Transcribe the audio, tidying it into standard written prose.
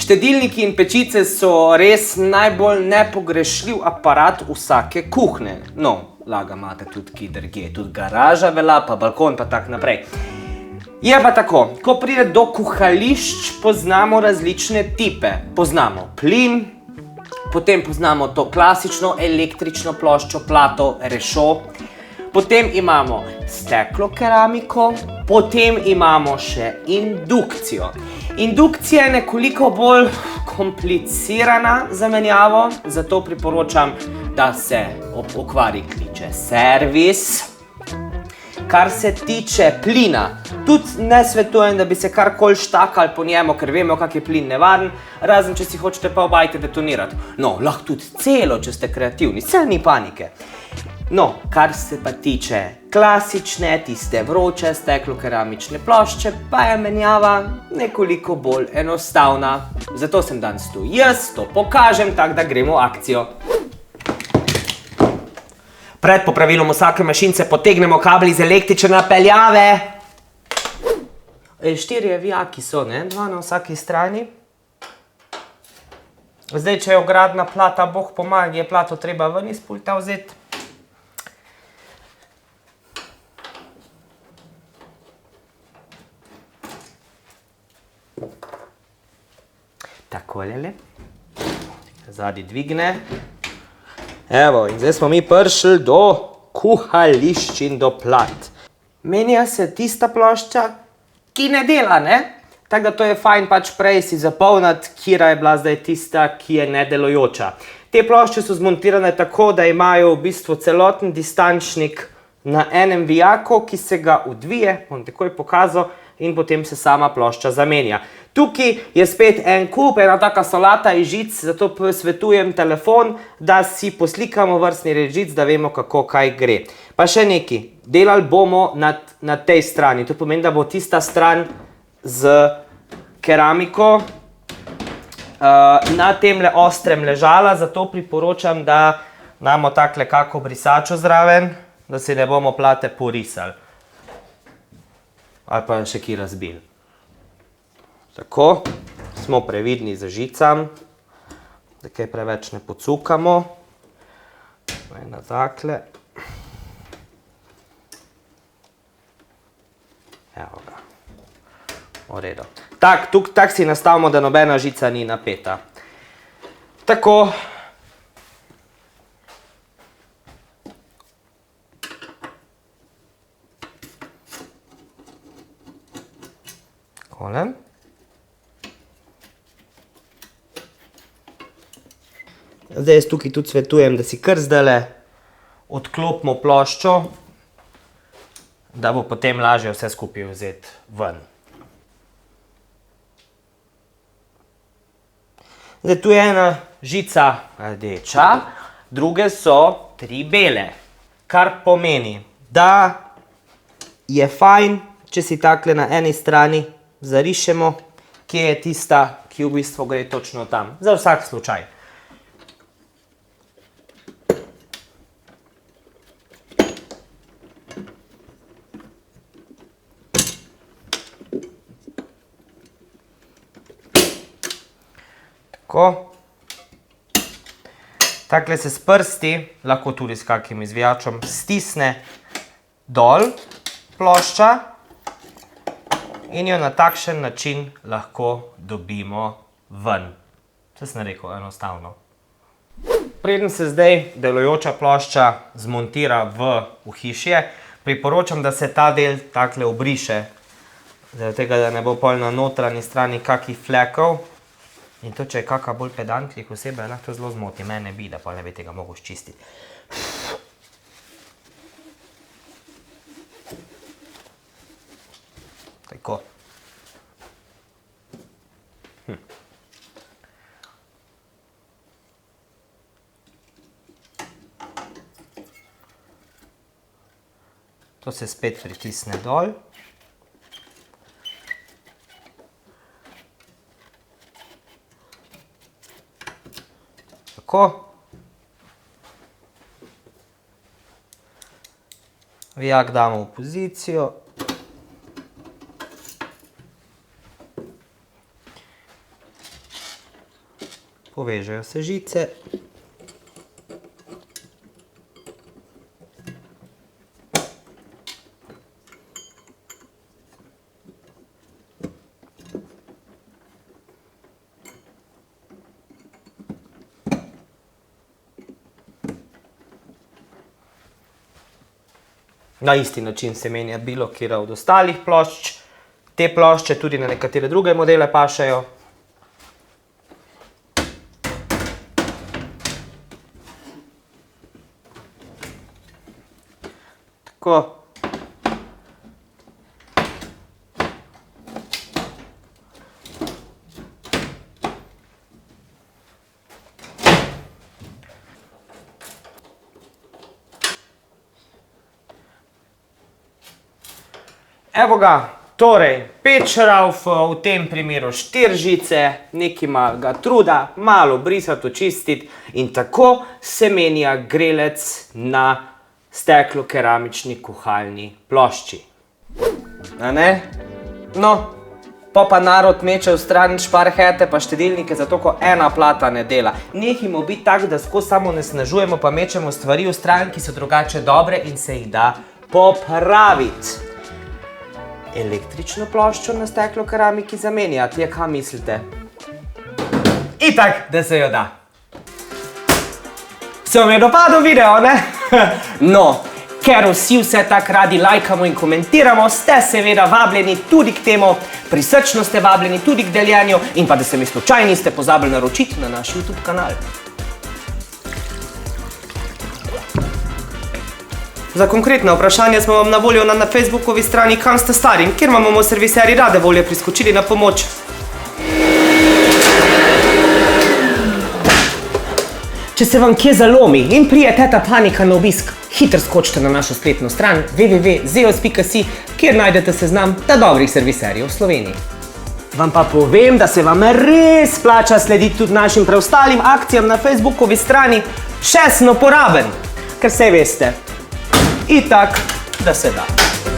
Štedilniki in pečice so res najbolj nepogrešljiv aparat vsake kuhne. No, laga imate tudi kje drugje, tudi garaža velja, pa balkon, pa tak naprej. Je pa tako, ko pride do kuhališč, poznamo različne tipe. Poznamo plin, potem poznamo to klasično električno ploščo, plato, rešo. Potem imamo steklo keramiko, potem imamo še indukcijo. Indukcija je nekoliko bolj komplicirana zamenjava, zato priporočam, da se ob okvari kliče servis. Kar se tiče plina, tudi ne svetujem, da bi se karkoli štakali po njemu, ker vemo, kak je plin nevaren, razen če si hočete pa v bajti detonirati. No, lahko tudi celo, če ste kreativni, saj ni panike. No, kar se pa tiče klasične, tiste vroče steklo-keramične plošče, pa je menjava nekoliko bolj enostavna. Zato sem danes tu jaz, to pokažem, tako da gremo v akcijo. Pred popravilom vsake mašince potegnemo kabel iz električne napeljave. 4 vijaki so, ne? 2 na vsaki strani. Zdaj, če je ogradna plata, Bog pomagi, je plato treba ven iz pulta vzeti. Takolele. Zadnji dvigne. Evo, in zdaj smo mi prišli do kuhališč in do plat. Menja se tista plošča, ki ne dela, ne? Tako da to je fajn pač prej si zapolniti, katera je bila zdaj tista, ki je nedelujoča. Te plošče so zmontirane tako, da imajo v bistvu celoten distančnik na enem vijaku, ki se ga odvije, bom takoj pokazal, in potem se sama plošča zamenja. Tukaj je spet en kup, ena taka solata iz žic, zato svetujem telefon, da si poslikamo vrstni red žic, da vemo, kako kaj gre. Pa še nekaj, delali bomo na tej strani, to pomeni, da bo tista stran z keramiko na temle ostrem ležala, zato priporočam, da damo takle kako brisačo zraven, da si ne bomo plate porisali. Ali pa še kje razbili. Tako, smo previdni z žicam, da kaj preveč ne pocukamo. Ena takle. Evo ga. V redu. Tak si nastavimo, da nobena žica ni napeta. Tako. Takole. Zdaj jaz tukaj tudi svetujem, da si kar zdajle odklopimo ploščo, da bo potem lažje vse skupaj vzeti ven. Zdaj tu je ena žica rdeča, druge so 3 bele, kar pomeni, da je fajn, če si takle na eni strani zarišemo, kje je tista, ki v bistvu gre točno tam, za vsak slučaj. Tako. Takle se s prsti, lahko tudi s kakim izvijačem, stisne dol plošča in jo na takšen način lahko dobimo ven. Saj sem rekel, enostavno. Preden se zdaj delujoča plošča zmontira v ohišje, priporočam, da se ta del takle obriše, zaradi tega, da ne bo pol na notranji strani kakih flekov. In to, če je kaka bolj pedantnih oseba, lahko to zelo zmoti. Mene bi, da pa ne bi tega mogel ščistiti. Tako. To se spet pritisne dol. Tako. Vijak damo v pozicijo. povežejo se žice. Na isti način se menja bilo katera od ostalih plošč. Te plošče tudi na nekatere druge modele pašejo. Tako. Evo ga, torej 5 šravfov, v tem primeru 4 žice, nekaj malega truda, malo brisati, očistiti in tako se menja grelec na steklo-keramični kuhalni plošči. A ne? No, pa narod meče v stran šparhete pa štedilnike, zato ko ena plata ne dela. Nehajmo biti tako, da skozi samo onesnažujemo pa mečemo stvari v stran, ki so drugače dobre in se jih da popraviti. Električno ploščo na steklo-keramiki zamenjati, je kaj mislite? Itak, da se jo da. Se vam je dopadel video, ne? No, ker vsi vse tak radi lajkamo in komentiramo, ste seveda vabljeni tudi k temu, prisrčno ste vabljeni tudi k deljenju in pa da se mi slučajno niste pozabili naročiti na naš YouTube kanal. Za konkretna vprašanja smo vam na voljo na Facebookovi strani Kam ste stari, kjer vam bomo serviseri rade volje priskočili na pomoč. Če se vam kje zalomi in prije teta panika na obisk, hitro skočite na našo spletno stran www.zeos.si, kjer najdete seznam dobrih serviserjev v Sloveniji. Vam pa povem, da se vam res splača slediti tudi našim preostalim akcijam na Facebookovi strani, še sem uporaben, ker saj veste. Itak, da se da.